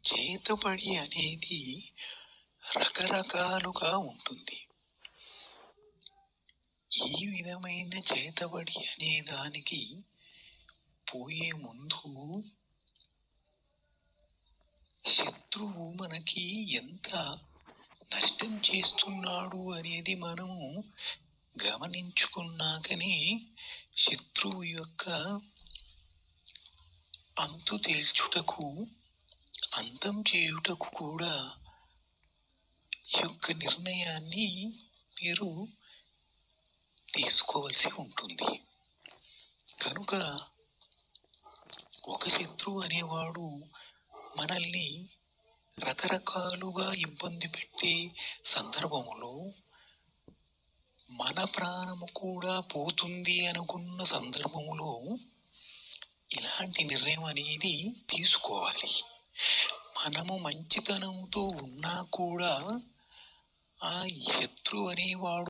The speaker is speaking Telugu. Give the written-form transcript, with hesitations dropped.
చేతబడి అనేది రకరకాలుగా ఉంటుంది. ఈ విధమైన చేతబడి అనే దానికి పోయే ముందు శత్రువు మనకి ఎంత నష్టం చేస్తున్నాడు అనేది మనము గమనించుకున్నాకనే శత్రువు యొక్క అంతు తేల్చుటకు, అంతం చేయుటకు కూడా ఈ యొక్క నిర్ణయాన్ని మీరు తీసుకోవాల్సి ఉంటుంది. కనుక ఒక శత్రువు అనేవాడు మనల్ని రకరకాలుగా ఇబ్బంది పెట్టే సందర్భములో, మన ప్రాణము కూడా పోతుంది అనుకున్న సందర్భములో ఇలాంటి నిర్ణయం అనేది తీసుకోవాలి. మనము మంచితనంతో ఉన్నా కూడా ఆ శత్రువు అనేవాడు